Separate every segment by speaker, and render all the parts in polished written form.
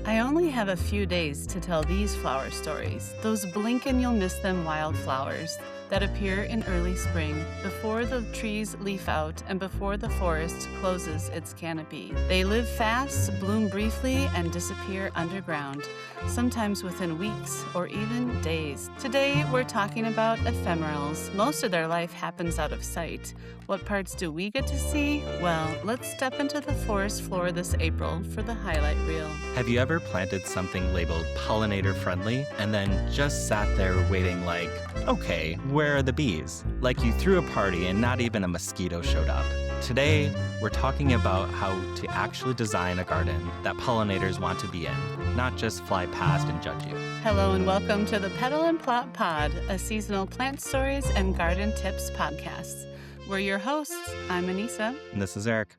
Speaker 1: I only have a few days to tell these flower stories, those blink and you'll miss them wildflowers that appear in early spring, before the trees leaf out and before the forest closes its canopy. They live fast, bloom briefly, and disappear underground, sometimes within weeks or even days. Today, we're talking about ephemerals. Most of their life happens out of sight. What parts do we get to see? Well, let's step into the forest floor this April for the highlight reel.
Speaker 2: Have you ever planted something labeled pollinator friendly and then just sat there waiting like, okay, where are the bees? Like you threw a party and not even a mosquito showed up. Today, we're talking about how to actually design a garden that pollinators want to be in, not just fly past and judge you.
Speaker 1: Hello and welcome to the Petal Plot Pod, a seasonal plant stories and garden tips podcast. We're your hosts. I'm Aneesa.
Speaker 2: And this is Eric.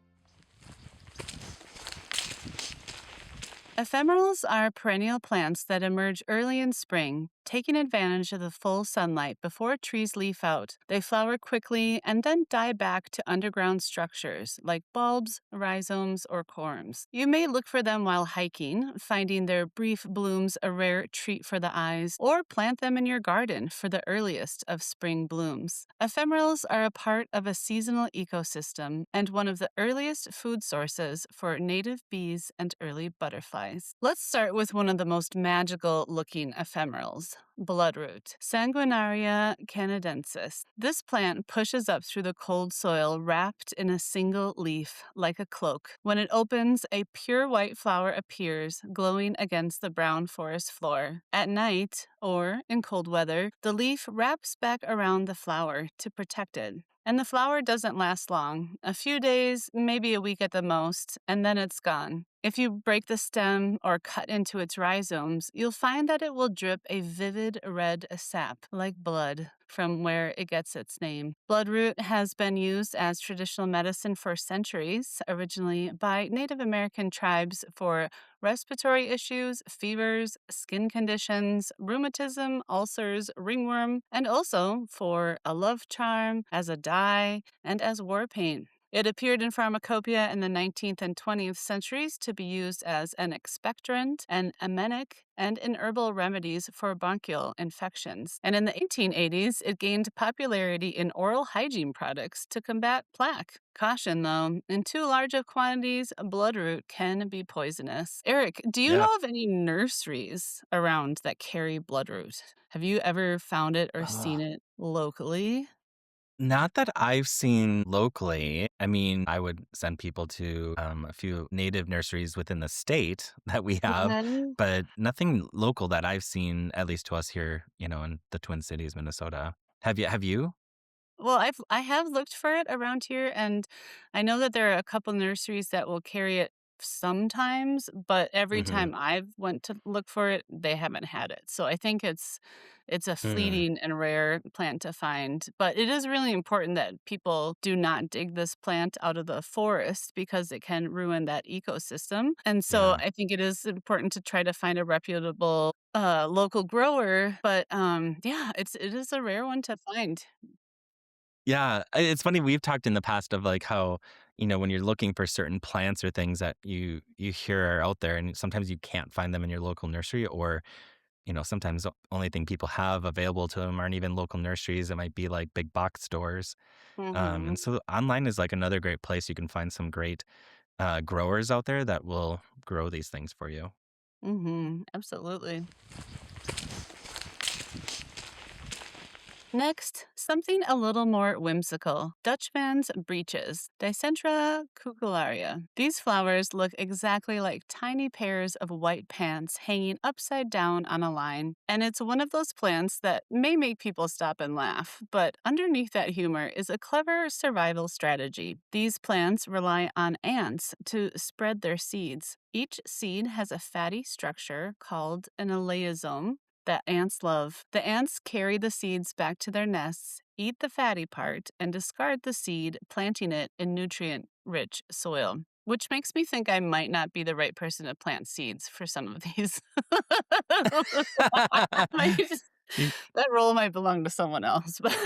Speaker 1: Ephemerals are perennial plants that emerge early in spring, taking advantage of the full sunlight before trees leaf out. They flower quickly and then die back to underground structures like bulbs, rhizomes, or corms. You may look for them while hiking, finding their brief blooms a rare treat for the eyes, or plant them in your garden for the earliest of spring blooms. Ephemerals are a part of a seasonal ecosystem and one of the earliest food sources for native bees and early butterflies. Let's start with one of the most magical looking ephemerals. Bloodroot, Sanguinaria canadensis. This plant pushes up through the cold soil wrapped in a single leaf, like a cloak. When it opens, a pure white flower appears, glowing against the brown forest floor. At night, or in cold weather, the leaf wraps back around the flower to protect it. And the flower doesn't last long, a few days, maybe a week at the most, and then it's gone. If you break the stem or cut into its rhizomes, you'll find that it will drip a vivid red sap, like blood, from where it gets its name. Bloodroot has been used as traditional medicine for centuries, originally by Native American tribes for respiratory issues, fevers, skin conditions, rheumatism, ulcers, ringworm, and also for a love charm, as a dye, and as war paint. It appeared in pharmacopoeia in the 19th and 20th centuries to be used as an expectorant, an emenic, and in herbal remedies for bronchial infections. And in the 1880s, it gained popularity in oral hygiene products to combat plaque. Caution, though, in too large of quantities, bloodroot can be poisonous. Eric, do you
Speaker 2: Yeah.
Speaker 1: know of any nurseries around that carry bloodroot? Have you ever found it or seen
Speaker 2: Ugh.
Speaker 1: it locally?
Speaker 2: Not that I've seen locally. I mean, I would send people to a few native nurseries within the state that we have,
Speaker 1: Okay.
Speaker 2: but nothing local that I've seen, at least to us here, in the Twin Cities, Minnesota. Have you?
Speaker 1: Well, I have looked for it around here, and I know that there are a couple nurseries that will carry it sometimes, but every
Speaker 2: Mm-hmm.
Speaker 1: time I've went to look for it, they haven't had it. So I think it's a
Speaker 2: Mm,
Speaker 1: fleeting and rare plant to find. But it is really important that people do not dig this plant out of the forest because it can ruin that ecosystem. And so
Speaker 2: yeah.
Speaker 1: I think it is important to try to find a reputable local grower. But yeah, it is a rare one to find.
Speaker 2: Yeah, it's funny, we've talked in the past of, like, how, when you're looking for certain plants or things that you hear are out there, and sometimes you can't find them in your local nursery, or, sometimes the only thing people have available to them aren't even local nurseries. It might be, like, big box stores. And
Speaker 1: Hmm.
Speaker 2: so online is, like, another great place. You can find some great, growers out there that will grow these things for you.
Speaker 1: Absolutely. Next, something a little more whimsical. Dutchman's breeches, Dicentra cucullaria. These flowers look exactly like tiny pairs of white pants hanging upside down on a line, and it's one of those plants that may make people stop and laugh, but underneath that humor is a clever survival strategy. These plants rely on ants to spread their seeds. Each seed has a fatty structure called an eleosome that ants love. The ants carry the seeds back to their nests, eat the fatty part, and discard the seed, planting it in nutrient-rich soil. Which makes me think I might not be the right person to plant seeds for some of these.
Speaker 2: You
Speaker 1: That role might belong to someone else. But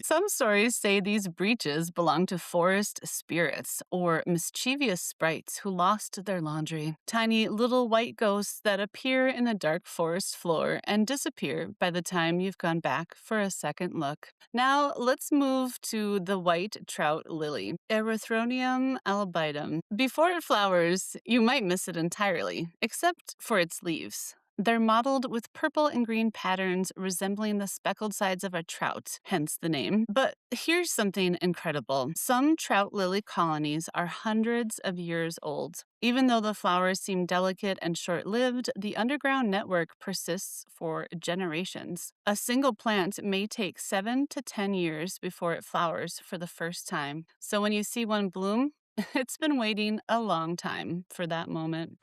Speaker 1: some stories say these breaches belong to forest spirits or mischievous sprites who lost their laundry. Tiny little white ghosts that appear in the dark forest floor and disappear by the time you've gone back for a second look. Now, let's move to the white trout lily, Erythronium albidum. Before it flowers, you might miss it entirely, except for its leaves. They're mottled with purple and green patterns resembling the speckled sides of a trout, hence the name. But here's something incredible. Some trout lily colonies are hundreds of years old. Even though the flowers seem delicate and short lived, the underground network persists for generations. A single plant may take 7 to 10 years before it flowers for the first time. So when you see one bloom, it's been waiting a long time for that moment.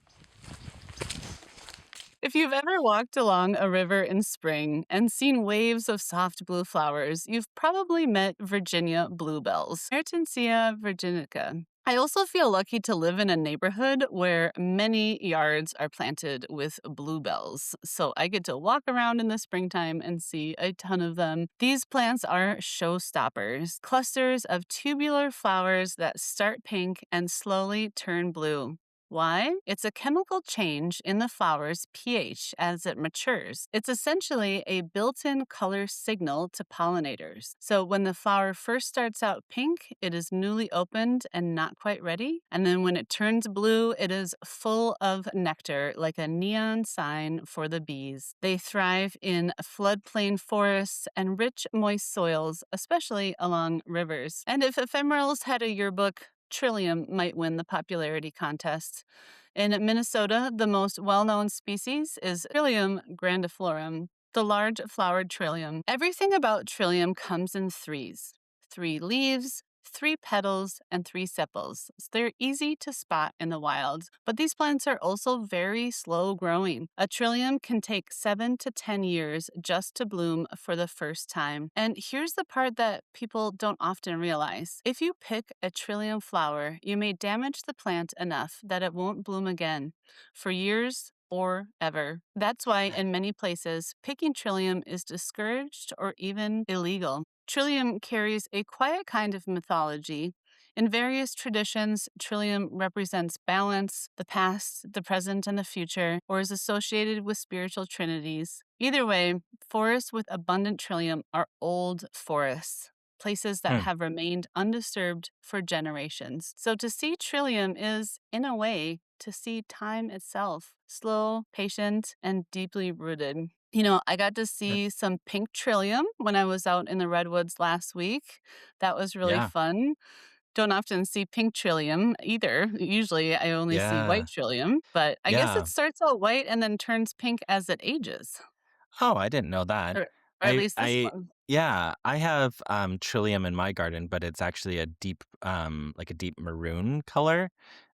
Speaker 1: If you've ever walked along a river in spring and seen waves of soft blue flowers, you've probably met Virginia bluebells, Mertensia virginica. I also feel lucky to live in a neighborhood where many yards are planted with bluebells. So I get to walk around in the springtime and see a ton of them. These plants are showstoppers, clusters of tubular flowers that start pink and slowly turn blue. Why? It's a chemical change in the flower's pH as it matures. It's essentially a built in color signal to pollinators. So when the flower first starts out pink, it is newly opened and not quite ready. And then when it turns blue, it is full of nectar, like a neon sign for the bees. They thrive in floodplain forests and rich, moist soils, especially along rivers. And if ephemerals had a yearbook, Trillium might win the popularity contest. In Minnesota, the most well known species is Trillium grandiflorum, the large flowered trillium. Everything about trillium comes in threes: three leaves, three petals, and three sepals. So they're easy to spot in the wild, but these plants are also very slow growing. A trillium can take 7 to 10 years just to bloom for the first time. And here's the part that people don't often realize. If you pick a trillium flower, you may damage the plant enough that it won't bloom again for years or ever. That's why in many places, picking trillium is discouraged or even illegal. Trillium carries a quiet kind of mythology. In various traditions, Trillium represents balance, the past, the present, and the future, or is associated with spiritual trinities. Either way, forests with abundant Trillium are old forests, places that
Speaker 2: Hmm.
Speaker 1: have remained undisturbed for generations. So to see Trillium is, in a way, to see time itself, slow, patient, and deeply rooted. I got to
Speaker 2: Uh,
Speaker 1: see some pink trillium when I was out in the redwoods last week. That was really
Speaker 2: Yeah.
Speaker 1: fun. Don't often see pink trillium either. Usually I only see white
Speaker 2: Yeah.
Speaker 1: trillium, but I guess it
Speaker 2: Yeah.
Speaker 1: starts out white and then turns pink as it ages.
Speaker 2: Oh, I didn't know that.
Speaker 1: Or at
Speaker 2: I
Speaker 1: least this
Speaker 2: I
Speaker 1: one.
Speaker 2: yeah, I have trillium in my garden, but it's actually a deep like a deep maroon color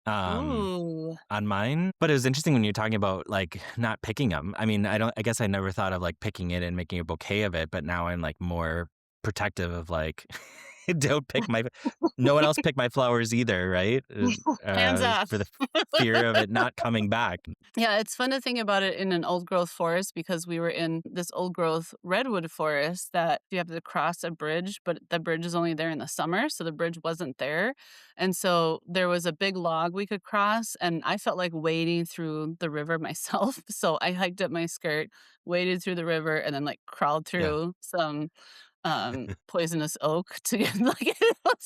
Speaker 2: um
Speaker 1: Ooh.
Speaker 2: on mine. But it was interesting when you're talking about like not picking them. I mean, I guess I never thought of like picking it and making a bouquet of it, but now I'm like more protective of like don't pick my no one else pick my flowers either, right?
Speaker 1: Hands off.
Speaker 2: For the fear of it not coming back.
Speaker 1: Yeah, it's fun to think about it in an old growth forest because we were in this old growth redwood forest that you have to cross a bridge, but the bridge is only there in the summer, so the bridge wasn't there. And so there was a big log we could cross, and I felt like wading through the river myself. So I hiked up my skirt, waded through the river, and then like crawled
Speaker 2: Yeah.
Speaker 1: through some poisonous oak to get like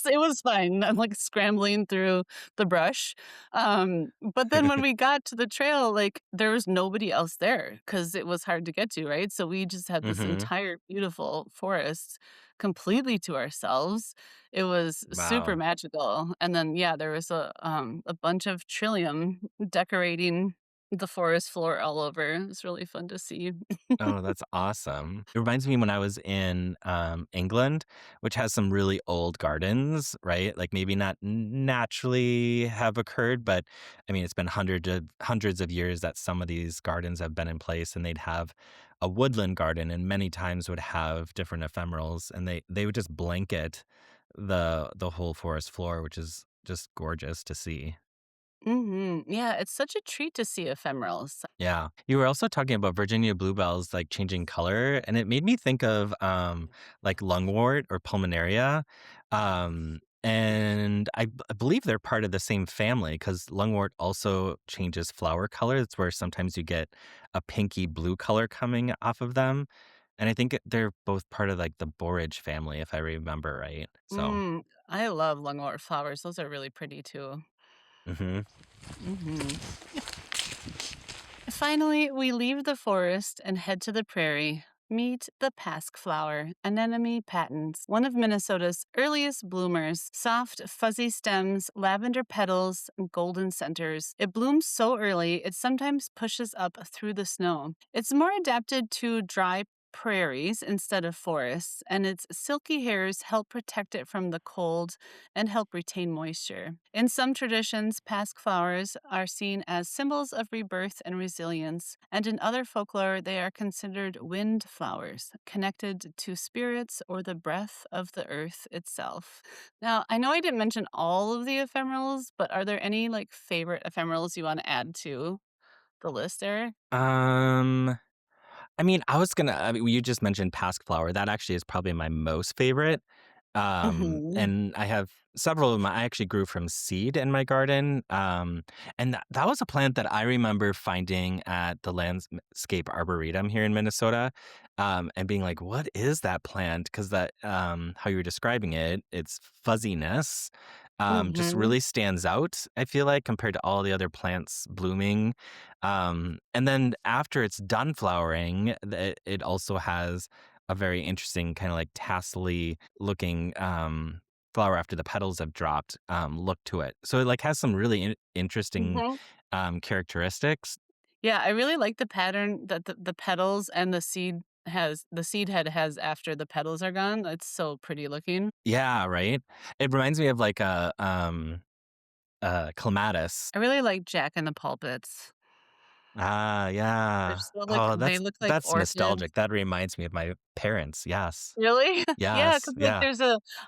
Speaker 1: it was fine. I'm like scrambling through the brush. But then when we got to the trail, like there was nobody else there because it was hard to get to, right? So we just had this
Speaker 2: Mhm.
Speaker 1: entire beautiful forest completely to ourselves. It was super
Speaker 2: Wow.
Speaker 1: magical. And then yeah, there was a bunch of trillium decorating the forest floor all over. It was really fun to see.
Speaker 2: Oh, that's awesome. It reminds me when I was in England, which has some really old gardens, right? Like maybe not naturally have occurred, but I mean, it's been hundreds of years that some of these gardens have been in place, and they'd have a woodland garden, and many times would have different ephemerals, and they would just blanket the whole forest floor, which is just gorgeous to see.
Speaker 1: Yeah, it's such a treat to see ephemerals.
Speaker 2: Yeah. You were also talking about Virginia bluebells like changing color, and it made me think of like lungwort or pulmonaria. And I believe they're part of the same family because lungwort also changes flower color. It's where sometimes you get a pinky blue color coming off of them. And I think they're both part of like the borage family, if I remember right. So,
Speaker 1: I love lungwort flowers. Those are really pretty too.
Speaker 2: mhm.
Speaker 1: Mhm. Finally, we leave the forest and head to the prairie. Meet the pasque flower, Anemone patens, one of Minnesota's earliest bloomers. Soft, fuzzy stems, lavender petals, and golden centers. It blooms so early, it sometimes pushes up through the snow. It's more adapted to dry prairies instead of forests, and its silky hairs help protect it from the cold and help retain moisture. In some traditions, pasque flowers are seen as symbols of rebirth and resilience, and in other folklore, they are considered wind flowers, connected to spirits or the breath of the earth itself. Now, I know I didn't mention all of the ephemerals, but are there any favorite ephemerals you want to add to the list there?
Speaker 2: Um I mean, you just mentioned pasque flower. That actually is probably my most favorite.
Speaker 1: Hmm.
Speaker 2: And I have several of them. I actually grew from seed in my garden. And that was a plant that I remember finding at the Landscape Arboretum here in Minnesota, and being like, "What is that plant?" Because how you were describing it, its fuzziness, just
Speaker 1: Hmm.
Speaker 2: really stands out. I feel like compared to all the other plants blooming. And then after it's done flowering, it also has a very interesting kind of like tassely looking flower after the petals have dropped look to it. So it like has some really interesting
Speaker 1: Hmm.
Speaker 2: characteristics.
Speaker 1: Yeah, I really like the pattern that the petals and the seed head has after the petals are gone. It's so pretty looking.
Speaker 2: Yeah, right. It reminds me of like a clematis.
Speaker 1: I really like Jack in the Pulpits.
Speaker 2: Ah,
Speaker 1: They're
Speaker 2: yeah.
Speaker 1: so
Speaker 2: Oh,
Speaker 1: they look like
Speaker 2: that's
Speaker 1: orchids.
Speaker 2: nostalgic. That reminds me of my parents. Yes.
Speaker 1: Really? Yeah,
Speaker 2: Yes.
Speaker 1: because
Speaker 2: Yeah.
Speaker 1: there's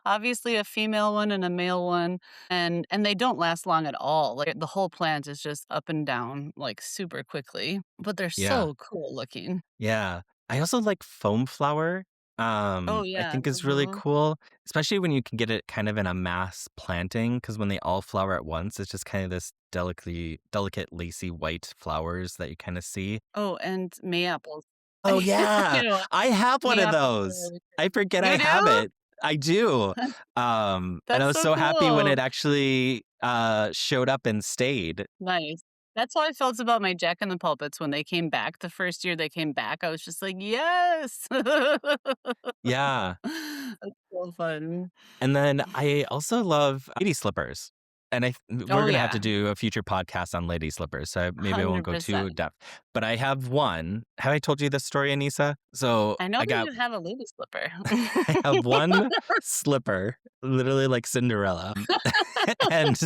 Speaker 1: obviously a female one and a male one, and they don't last long at all. Like, the whole plant is just up and down, super quickly, but they're
Speaker 2: Yeah.
Speaker 1: so cool looking.
Speaker 2: Yeah. I also like foam flower.
Speaker 1: Oh,
Speaker 2: I
Speaker 1: yeah.
Speaker 2: think is really
Speaker 1: Mhm.
Speaker 2: cool, especially when you can get it kind of in a mass planting. Because when they all flower at once, it's just kind of this delicate, lacy white flowers that you kind of see.
Speaker 1: Oh, and Mayapples.
Speaker 2: Oh, yeah.
Speaker 1: You know,
Speaker 2: I have one of
Speaker 1: Mayapples are
Speaker 2: those.
Speaker 1: really
Speaker 2: I
Speaker 1: pretty.
Speaker 2: forget I
Speaker 1: You
Speaker 2: have
Speaker 1: do?
Speaker 2: it. I do. And I
Speaker 1: That's
Speaker 2: was
Speaker 1: so
Speaker 2: so happy when
Speaker 1: cool.
Speaker 2: it actually, showed up and stayed.
Speaker 1: Nice. That's how I felt about my Jack in the Pulpits when they came back. The first year they came back, I was just like, "Yes!"
Speaker 2: Yeah.
Speaker 1: That's so fun.
Speaker 2: And then I also love lady slippers. And we're
Speaker 1: Oh,
Speaker 2: gonna have to
Speaker 1: yeah.
Speaker 2: do a future podcast on lady slippers, so maybe I won't go too
Speaker 1: 100%.
Speaker 2: depth. But I have one. Have I told you this story, Anissa? So
Speaker 1: I know that you have a lady slipper.
Speaker 2: I have one slipper, literally like Cinderella, and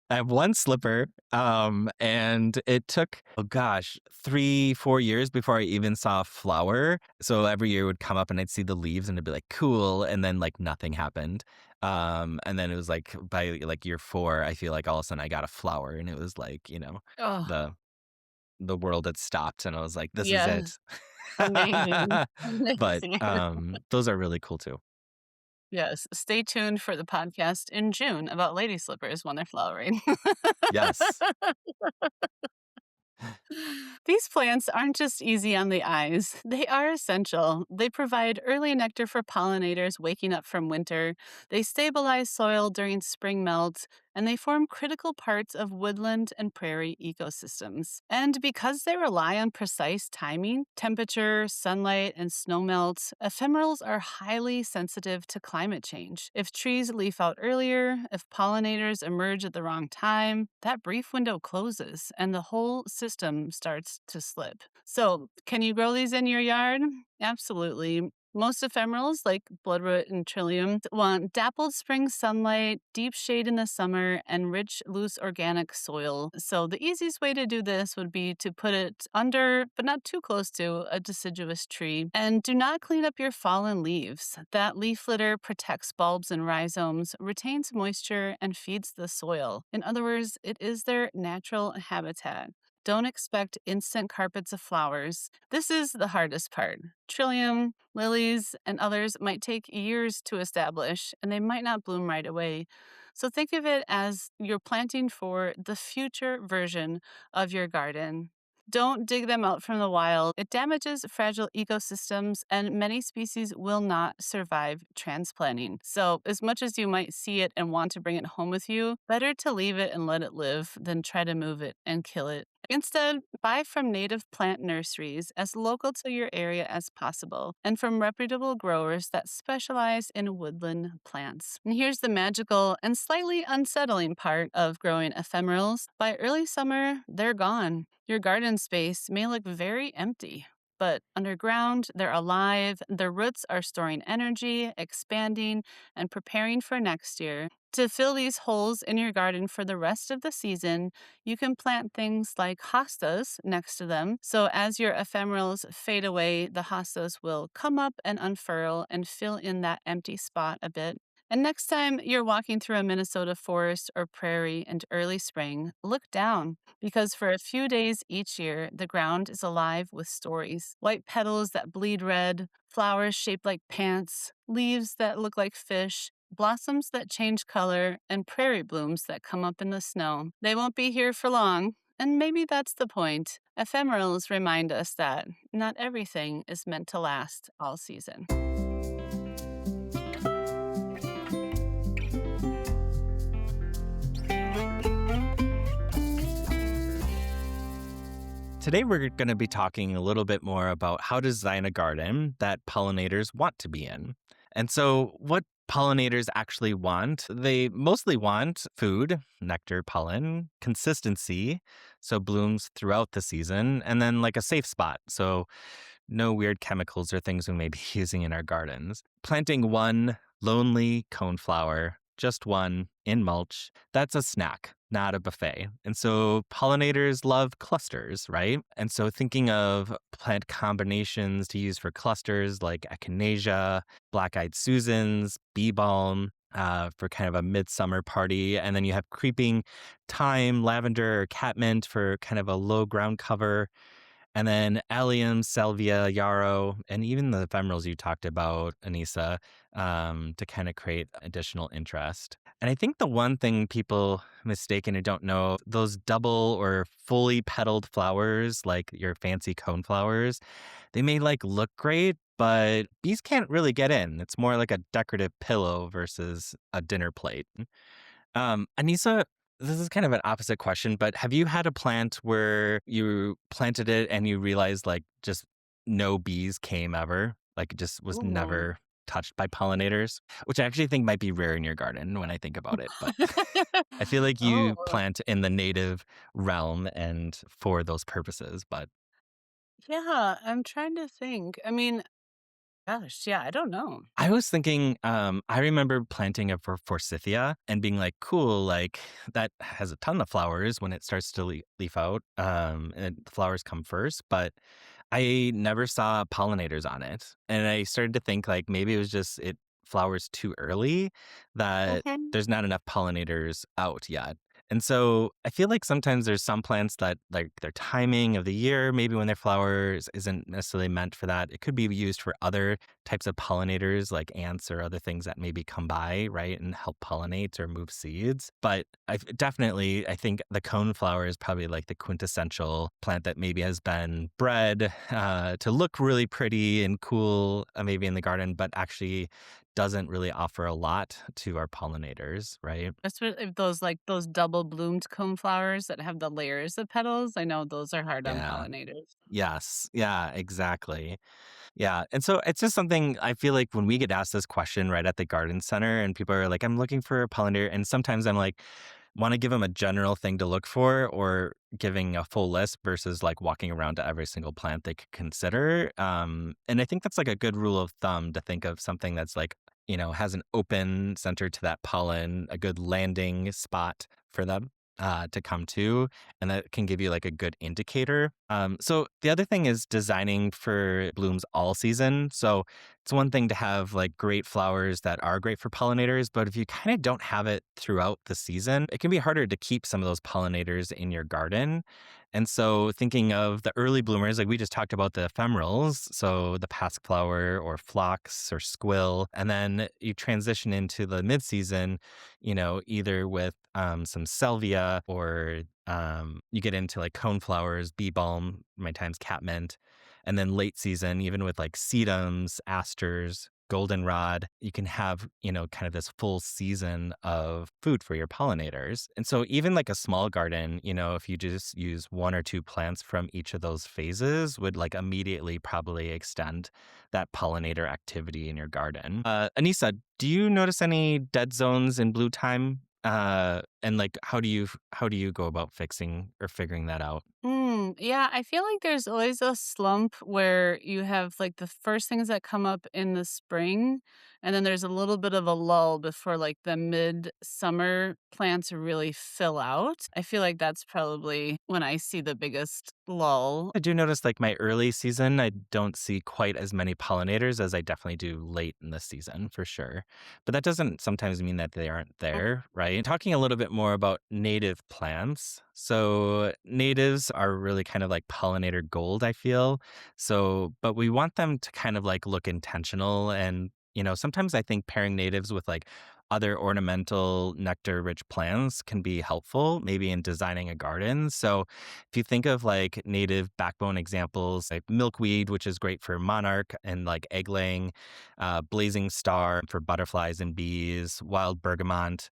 Speaker 2: I have one slipper, and it took, oh gosh, 3, 4 years before I even saw a flower. So every year would come up and I'd see the leaves and it'd be like, "Cool," and then, like, nothing happened. And then it was, like, by, like, year 4, I feel like all of a sudden I got a flower and it was like,
Speaker 1: Oh,
Speaker 2: the the world had stopped and I was like, "This is
Speaker 1: yes.
Speaker 2: it."
Speaker 1: Amazing.
Speaker 2: But,
Speaker 1: Amazing.
Speaker 2: those are really cool too.
Speaker 1: Yes. Stay tuned for the podcast in June about lady slippers when they're flowering.
Speaker 2: Yes.
Speaker 1: These plants aren't just easy on the eyes, they are essential. They provide early nectar for pollinators waking up from winter, they stabilize soil during spring melt, and they form critical parts of woodland and prairie ecosystems. And because they rely on precise timing, temperature, sunlight, and snowmelt, ephemerals are highly sensitive to climate change. If trees leaf out earlier, if pollinators emerge at the wrong time, that brief window closes and the whole system starts to slip. So, can you grow these in your yard? Absolutely. Most ephemerals, like bloodroot and trillium, want dappled spring sunlight, deep shade in the summer, and rich, loose organic soil. So, the easiest way to do this would be to put it under, but not too close to, a deciduous tree. And do not clean up your fallen leaves. That leaf litter protects bulbs and rhizomes, retains moisture, and feeds the soil. In other words, it is their natural habitat. Don't expect instant carpets of flowers. This is the hardest part. Trillium, lilies, and others might take years to establish, and they might not bloom right away. So think of it as you're planting for the future version of your garden. Don't dig them out from the wild. It damages fragile ecosystems, and many species will not survive transplanting. So, as much as you might see it and want to bring it home with you, better to leave it and let it live than try to move it and kill it. Instead, buy from native plant nurseries as local to your area as possible and from reputable growers that specialize in woodland plants. And here's the magical and slightly unsettling part of growing ephemerals. By early summer, they're gone. Your garden space may look very empty. But underground, they're alive, their roots are storing energy, expanding, and preparing for next year. To fill these holes in your garden for the rest of the season, you can plant things like hostas next to them. So as your ephemerals fade away, the hostas will come up and unfurl and fill in that empty spot a bit. And next time you're walking through a Minnesota forest or prairie in early spring, look down because for a few days each year, the ground is alive with stories. White petals that bleed red, flowers shaped like pants, leaves that look like fish, blossoms that change color, and prairie blooms that come up in the snow. They won't be here for long. And maybe that's the point. Ephemerals remind us that not everything is meant to last all season.
Speaker 2: Today, we're going to be talking a little bit more about how to design a garden that pollinators want to be in. And so, what pollinators actually want, they mostly want food, nectar, pollen, consistency, so blooms throughout the season, and then like a safe spot. So, no weird chemicals or things we may be using in our gardens. Planting one lonely coneflower, just one in mulch, that's a snack, not a buffet. And so pollinators love clusters, right? And so thinking of plant combinations to use for clusters like echinacea, black-eyed Susans, bee balm, for kind of a midsummer party. And then you have creeping thyme, lavender, or catmint for kind of a low ground cover. And then allium, salvia, yarrow, and even the ephemerals you talked about, Aneesa, to kind of create additional interest. And I think the one thing people mistaken and don't know, those double or fully petaled flowers, like your fancy cone flowers, they may like look great, but bees can't really get in. It's more like a decorative pillow versus a dinner plate. Anissa, this is kind of an opposite question, but have you had a plant where you planted it and you realized like just no bees came ever? Like it just was
Speaker 1: Ooh.
Speaker 2: never touched by pollinators, which I actually think might be rare in your garden when I think about it. But I feel like you
Speaker 1: Oh,
Speaker 2: plant in the native realm and for those purposes. But
Speaker 1: yeah, I'm trying to think. I mean, gosh, yeah, I don't know.
Speaker 2: I was thinking, I remember planting a forsythia and being like, cool, like that has a ton of flowers when it starts to leaf out. And the flowers come first, but I never saw pollinators on it. And I started to think like maybe it was just it flowers too early, that
Speaker 1: Mhm.
Speaker 2: there's not enough pollinators out yet. And so I feel like sometimes there's some plants that like their timing of the year, maybe when their flowers isn't necessarily meant for that. It could be used for other types of pollinators like ants or other things that maybe come by, right, and help pollinate or move seeds. But definitely, I think the coneflower is probably like the quintessential plant that maybe has been bred to look really pretty and cool, maybe in the garden, but actually doesn't really offer a lot to our pollinators, right?
Speaker 1: That's what if those like those double bloomed cone flowers that have the layers of petals. I know those are hard on
Speaker 2: Yeah.
Speaker 1: pollinators.
Speaker 2: Yes. Yeah, exactly. Yeah. And so it's just something I feel like when we get asked this question right at the garden center and people are like, I'm looking for a pollinator. And sometimes I'm like, want to give them a general thing to look for or giving a full list versus like walking around to every single plant they could consider. And I think that's like a good rule of thumb to think of something that's like, has an open center to that pollen, a good landing spot for them to come to, and that can give you like a good indicator. So the other thing is designing for blooms all season. So it's one thing to have like great flowers that are great for pollinators, but if you kind of don't have it throughout the season, it can be harder to keep some of those pollinators in your garden. And so thinking of the early bloomers, like we just talked about the ephemerals, so the pasque flower or phlox or squill, and then you transition into the mid-season, either with some salvia or you get into like coneflowers, bee balm, my times catmint, and then late season, even with like sedums, asters, goldenrod, you can have, kind of this full season of food for your pollinators. And so even like a small garden, if you just use one or two plants from each of those phases would like immediately probably extend that pollinator activity in your garden. Anissa, do you notice any dead zones in blue time? And like how do you go about fixing or figuring that out?
Speaker 1: Yeah, I feel like there's always a slump where you have like the first things that come up in the spring, and then there's a little bit of a lull before like the midsummer plants really fill out. I feel like that's probably when I see the biggest lull.
Speaker 2: I do notice like my early season, I don't see quite as many pollinators as I definitely do late in the season for sure. But that doesn't sometimes mean that they aren't there, right? Talking a little bit more about native plants. So natives are really kind of like pollinator gold, I feel. So, but we want them to kind of like look intentional and sometimes I think pairing natives with like other ornamental nectar rich plants can be helpful, maybe in designing a garden. So if you think of like native backbone examples, like milkweed, which is great for monarch and like egg laying, blazing star for butterflies and bees, wild bergamot,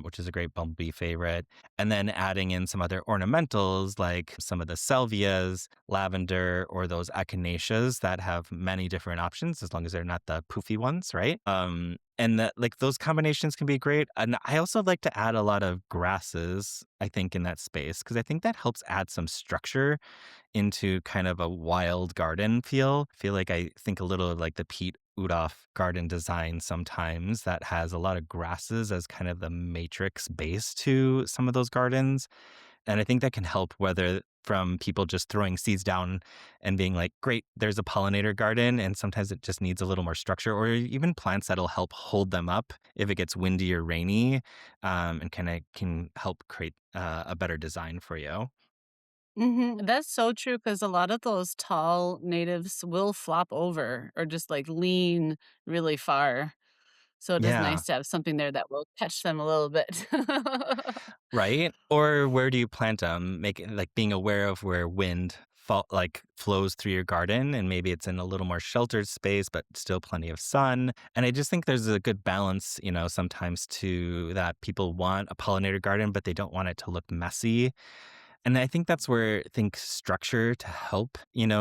Speaker 2: which is a great bumblebee favorite, and then adding in some other ornamentals like some of the salvias, lavender, or those echinaceas that have many different options as long as they're not the poofy ones, right? And that like those combinations can be great. And I also like to add a lot of grasses, I think, in that space because I think that helps add some structure into kind of a wild garden feel. I feel like I think a little of like the Pete Udoff garden design sometimes that has a lot of grasses as kind of the matrix base to some of those gardens. And I think that can help whether from people just throwing seeds down and being like, great, there's a pollinator garden. And sometimes it just needs a little more structure, or even plants that'll help hold them up if it gets windy or rainy, and kind of can help create a better design for you.
Speaker 1: That's so true because a lot of those tall natives will flop over or just like lean really far. So it is
Speaker 2: Yeah.
Speaker 1: nice to have something there that will catch them a little bit.
Speaker 2: Right? Or where do you plant them? Make it like being aware of where wind like flows through your garden and maybe it's in a little more sheltered space but still plenty of sun. And I just think there's a good balance, sometimes to that people want a pollinator garden but they don't want it to look messy. And I think that's where I think structure to help,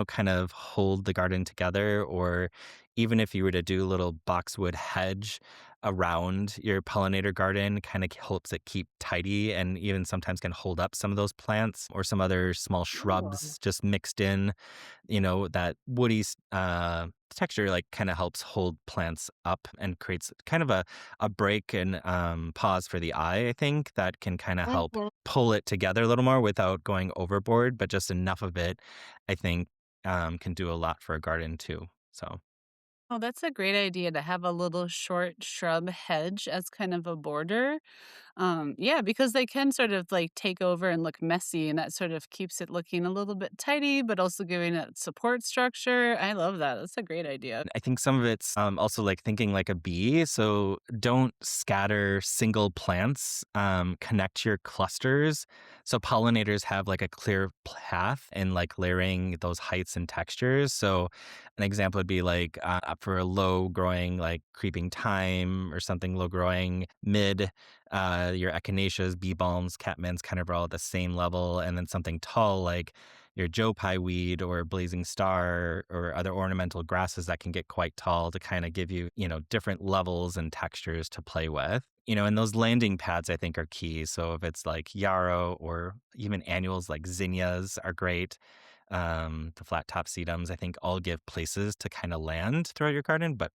Speaker 2: kind of hold the garden together. Or even if you were to do a little boxwood hedge around your pollinator garden, kind of helps it keep tidy and even sometimes can hold up some of those plants or some other small
Speaker 1: Oh.
Speaker 2: shrubs just mixed in, that woody texture like kind of helps hold plants up and creates kind of a break and pause for the eye, I think, that can kind of help
Speaker 1: Mhm.
Speaker 2: pull it together a little more without going overboard, but just enough of it, I think, can do a lot for a garden too. So,
Speaker 1: Oh, that's a great idea to have a little short shrub hedge as kind of a border. Yeah, because they can sort of like take over and look messy, and that sort of keeps it looking a little bit tidy, but also giving it support structure. I love that. That's a great idea.
Speaker 2: I think some of it's also like thinking like a bee. So don't scatter single plants, connect your clusters. So pollinators have like a clear path in like layering those heights and textures. So an example would be like for a low growing like creeping thyme or something low growing mid, your echinaceas, bee balms, catmints kind of are all at the same level. And then something tall like your Joe Pye weed or blazing star or other ornamental grasses that can get quite tall to kind of give you, different levels and textures to play with. And those landing pads I think are key. So if it's like yarrow or even annuals like zinnias are great. The flat top sedums, I think all give places to kind of land throughout your garden, but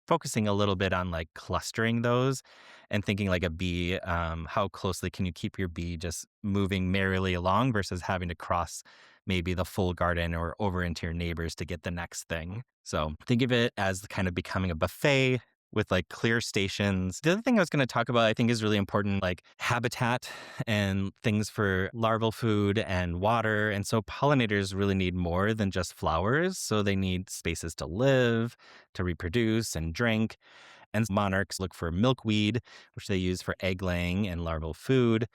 Speaker 2: focusing a little bit on like clustering those and thinking like a bee, how closely can you keep your bee just moving merrily along versus having to cross maybe the full garden or over into your neighbors to get the next thing. So think of it as kind of becoming a buffet with like clear stations. The other thing I was going to talk about, I think is really important, like habitat and things for larval food and water. And so pollinators really need more than just flowers. So they need spaces to live, to reproduce and drink. And monarchs look for milkweed, which they use for egg laying and larval food.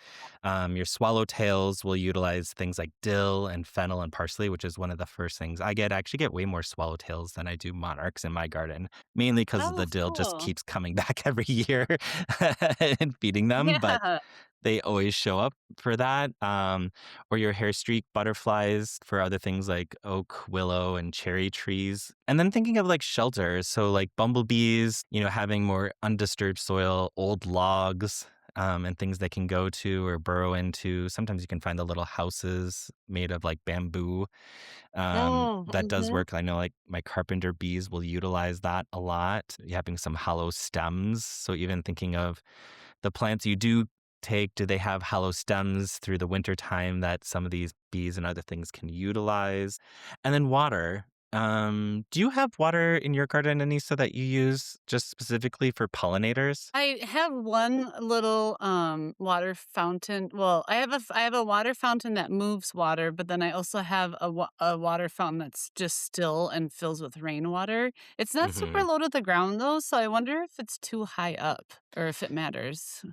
Speaker 2: Your swallowtails will utilize things like dill and fennel and parsley, which is one of the first things I get. I actually get way more swallowtails than I do monarchs in my garden, mainly because
Speaker 1: Oh,
Speaker 2: the dill just
Speaker 1: cool.
Speaker 2: keeps coming back every year and feeding them. But
Speaker 1: Yeah.
Speaker 2: they always show up for that. Or your hair streak butterflies for other things like oak, willow, and cherry trees. And then thinking of like shelters. So, like bumblebees, having more undisturbed soil, old logs, and things they can go to or burrow into. Sometimes you can find the little houses made of like bamboo.
Speaker 1: Mm,
Speaker 2: That does
Speaker 1: mhm.
Speaker 2: work. I know like my carpenter bees will utilize that a lot. Having some hollow stems. So, even thinking of the plants you do take, do they have hollow stems through the winter time that some of these bees and other things can utilize? And then water. Do you have water in your garden, Anissa, that you use just specifically for pollinators?
Speaker 1: I have one little, water fountain. Well, I have a water fountain that moves water, but then I also have a water fountain that's just still and fills with rainwater. It's not super
Speaker 2: Hmm.
Speaker 1: low to the ground though, so I wonder if it's too high up or if it matters.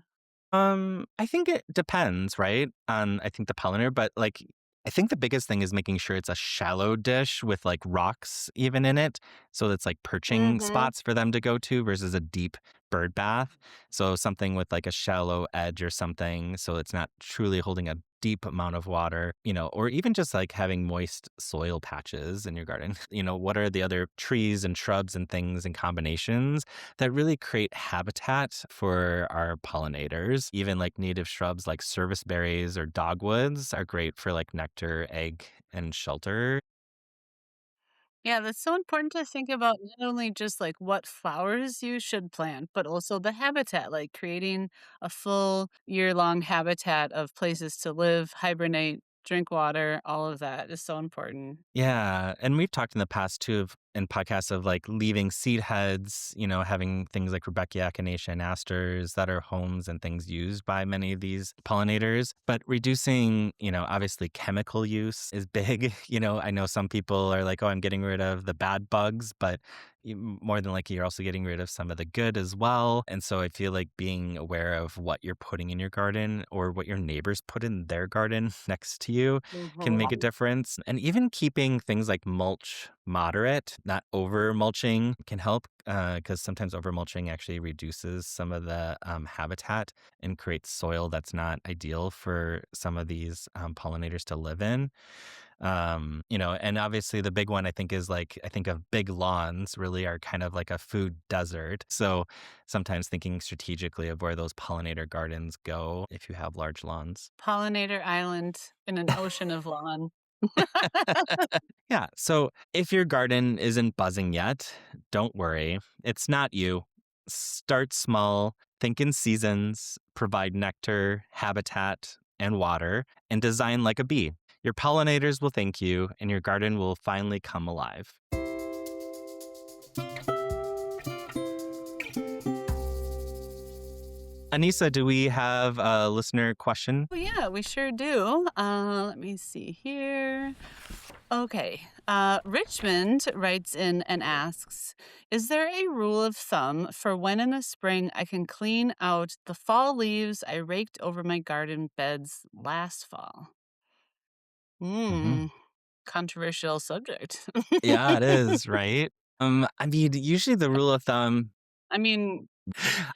Speaker 2: I think it depends, right? On I think the pollinator, but like I think the biggest thing is making sure it's a shallow dish with like rocks even in it. So it's like perching
Speaker 1: Mhm.
Speaker 2: spots for them to go to versus a deep bird bath. So something with like a shallow edge or something. So it's not truly holding a deep amount of water, or even just like having moist soil patches in your garden. What are the other trees and shrubs and things and combinations that really create habitat for our pollinators. Even like native shrubs like serviceberries or dogwoods are great for like nectar, egg, and shelter.
Speaker 1: Yeah, that's so important to think about not only just like what flowers you should plant, but also the habitat, like creating a full year-long habitat of places to live, hibernate, drink water, all of that is so important.
Speaker 2: Yeah, and we've talked in the past too in podcasts of like leaving seed heads, having things like Rudbeckia, Echinacea, and asters that are homes and things used by many of these pollinators. But reducing, obviously chemical use is big. I know some people are like, oh, I'm getting rid of the bad bugs, but more than likely you're also getting rid of some of the good as well. And so I feel like being aware of what you're putting in your garden or what your neighbors put in their garden next to you can make a
Speaker 1: Mhm.
Speaker 2: difference. And even keeping things like mulch moderate, not over mulching, can help because sometimes over mulching actually reduces some of the habitat and creates soil that's not ideal for some of these pollinators to live in. And obviously the big one I think is like, I think of big lawns really are kind of like a food desert. So sometimes thinking strategically of where those pollinator gardens go if you have large lawns.
Speaker 1: Pollinator Island in an ocean of lawn.
Speaker 2: Yeah. So if your garden isn't buzzing yet, don't worry. It's not you. Start small, think in seasons, provide nectar, habitat, and water, and design like a bee. Your pollinators will thank you, and your garden will finally come alive. Anissa, do we have a listener question?
Speaker 1: Oh, yeah, we sure do. Let me see here. Okay. Richmond writes in and asks, is there a rule of thumb for when in the spring I can clean out the fall leaves I raked over my garden beds last fall?
Speaker 2: Mhm.
Speaker 1: Hmm. Controversial subject.
Speaker 2: Yeah, it is, right? I mean, usually the rule of thumb
Speaker 1: I mean,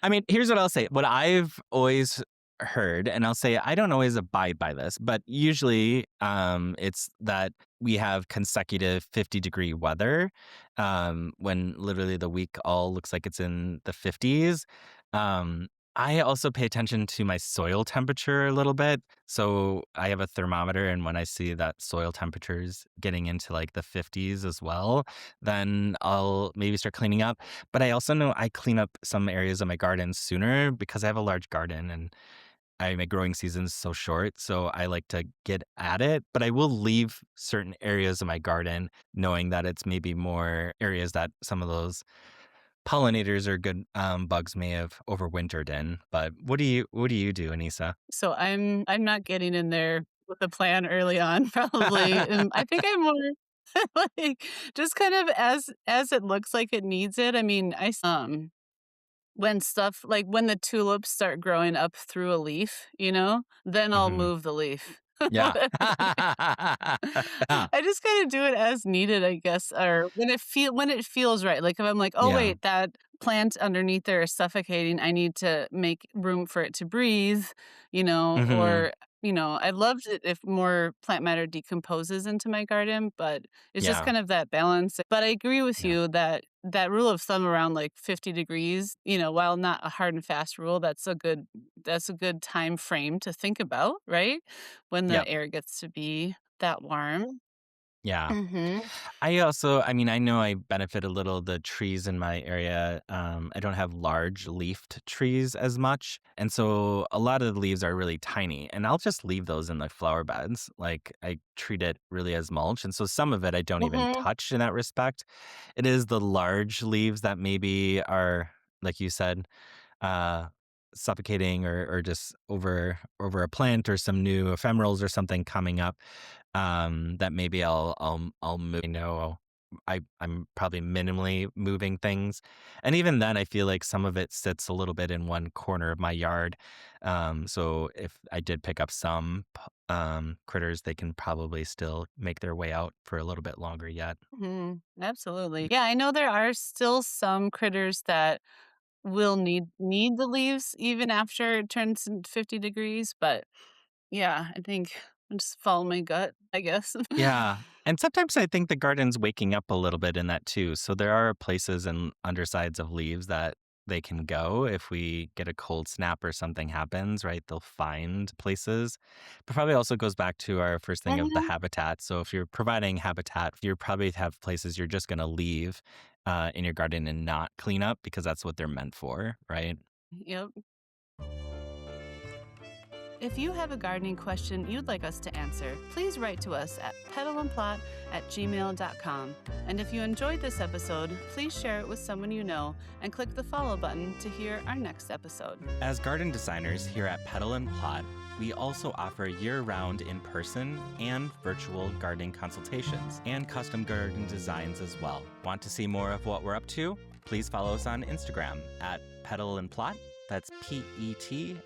Speaker 2: I mean, here's what I'll say. What I've always heard, and I'll say I don't always abide by this, but usually it's that we have consecutive 50-degree weather when literally the week all looks like it's in the 50s. Um, I also pay attention to my soil temperature a little bit. So I have a thermometer, and when I see that soil temperatures getting into like the 50s as well, then I'll maybe start cleaning up. But I also know I clean up some areas of my garden sooner because I have a large garden and my growing season's so short. So I like to get at it, but I will leave certain areas of my garden knowing that it's maybe more areas that some of those pollinators or good bugs may have overwintered in. But what do you do, Anissa?
Speaker 1: So I'm not getting in there with a plan early on, probably. I think I'm more like just kind of as it looks like it needs it. I mean, when stuff like when the tulips start growing up through a leaf, then I'll
Speaker 2: Hmm.
Speaker 1: move the leaf.
Speaker 2: Yeah. Yeah.
Speaker 1: I just kinda do it as needed, I guess, or when it feels right. Like, if I'm like, "Oh,
Speaker 2: Yeah.
Speaker 1: wait, that plant underneath there is suffocating. I need to make room for it to breathe,"
Speaker 2: Hmm.
Speaker 1: or, I loved it if more plant matter decomposes into my garden, but it's just
Speaker 2: Yeah.
Speaker 1: kind of that balance. But I agree with
Speaker 2: Yeah.
Speaker 1: you that that rule of thumb around, like, 50 degrees, while not a hard and fast rule, that's a good time frame to think about, right? When the
Speaker 2: Yep.
Speaker 1: air gets to be that warm.
Speaker 2: Yeah.
Speaker 1: Mhm.
Speaker 2: I mean, I know I benefit a little the trees in my area. I don't have large leafed trees as much. And so a lot of the leaves are really tiny. And I'll just leave those in the flower beds. Like I treat it really as mulch. And so some of it I don't even
Speaker 1: Mhm.
Speaker 2: touch in that respect. It is the large leaves that maybe are, like you said, uh, suffocating or just over a plant or some new ephemerals or something coming up that maybe I'll move. I know I'm probably minimally moving things, and even then, I feel like some of it sits a little bit in one corner of my yard. So if I did pick up some critters, they can probably still make their way out for a little bit longer yet.
Speaker 1: Mhm. Absolutely. Yeah, I know there are still some critters that will need the leaves even after it turns 50 degrees, but yeah, I think I just follow my gut, I guess.
Speaker 2: Yeah. And sometimes I think the garden's waking up a little bit in that too. So there are places and undersides of leaves that they can go if we get a cold snap or something happens, right? They'll find places. But probably also goes back to our first thing of the
Speaker 1: Mhm.
Speaker 2: habitat. So if you're providing habitat, you probably have places you're just going to leave in your garden and not clean up because that's what they're meant for, right?
Speaker 1: Yep. If you have a gardening question you'd like us to answer, please write to us at petalandplot@gmail.com. And if you enjoyed this episode, please share it with someone you know and click the follow button to hear our next episode.
Speaker 2: As garden designers here at Petal and Plot, we also offer year-round in-person and virtual gardening consultations and custom garden designs as well. Want to see more of what we're up to? Please follow us on Instagram at Petal and Plot. That's PETALNPLOT.